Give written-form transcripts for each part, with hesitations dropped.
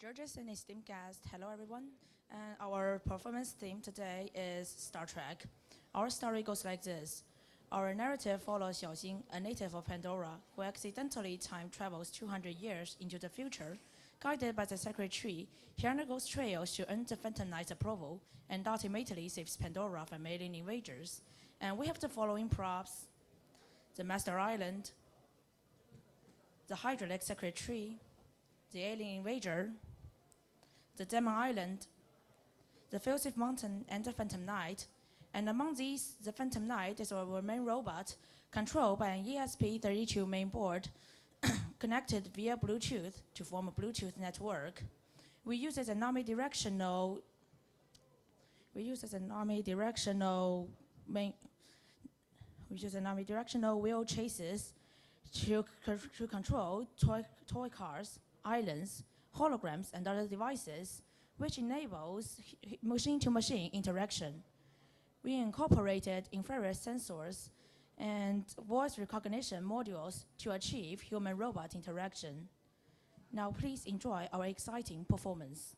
Judges and esteemed guests, hello everyone. And our performance theme today is Star Trek. Our story goes like this. Our narrative follows Xiaoxing, a native of Pandora, who accidentally time travels 200 years into the future. Guided by the sacred tree, he undergoes trials to earn the Phantom Knight's approval and ultimately saves Pandora from alien invaders. And we have the following props: the Master Island, the hydraulic sacred tree, the alien invader, the Demon Island, the Fusive Mountain, and the Phantom Knight. And among these, the Phantom Knight is our main robot, controlled by an ESP32 main board, connected via Bluetooth to form a Bluetooth network. We use as an omnidirectional wheel chases to control toy cars, islands, holograms, and other devices, which enables machine-to-machine interaction. We incorporated infrared sensors and voice recognition modules to achieve human-robot interaction. Now please enjoy our exciting performance.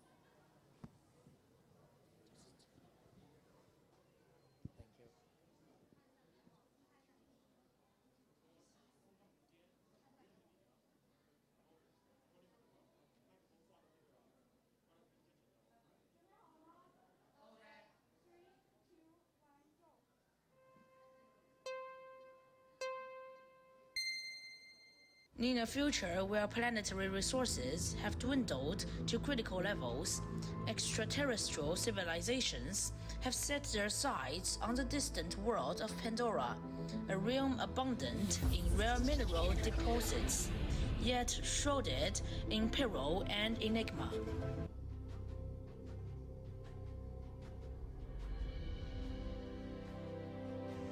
In a future where planetary resources have dwindled to critical levels, extraterrestrial civilizations have set their sights on the distant world of Pandora, a realm abundant in rare mineral deposits, yet shrouded in peril and enigma.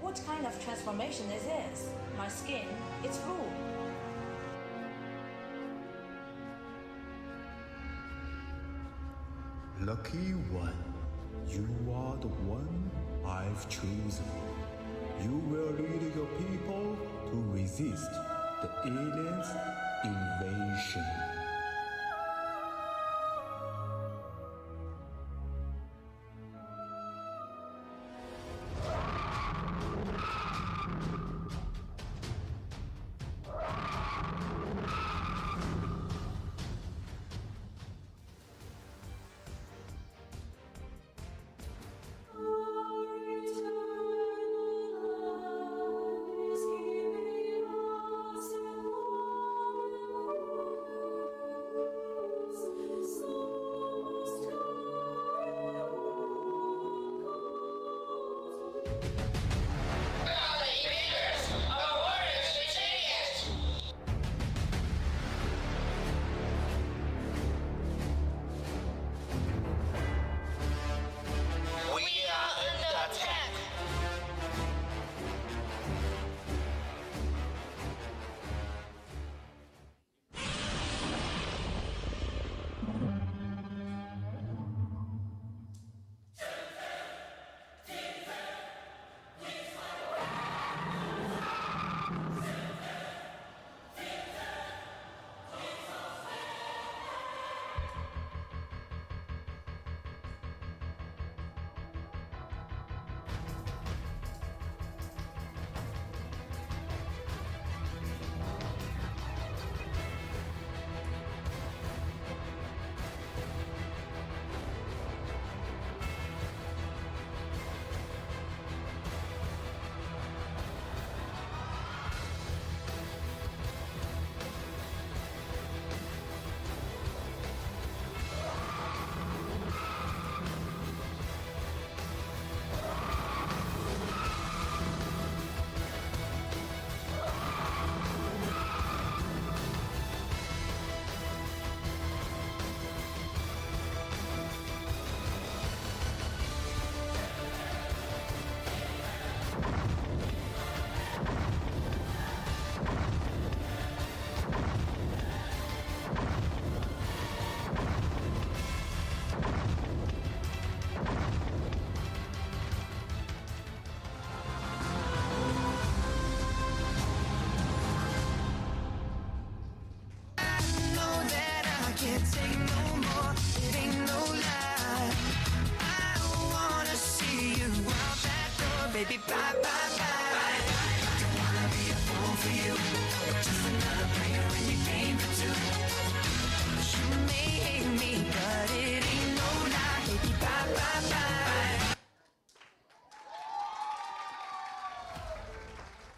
What kind of transformation is this? My skin, it's blue. Lucky one, you are the one I've chosen. You will lead your people to resist the aliens' invasion.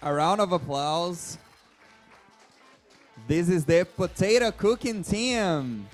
A round of applause. This is the potato cooking team.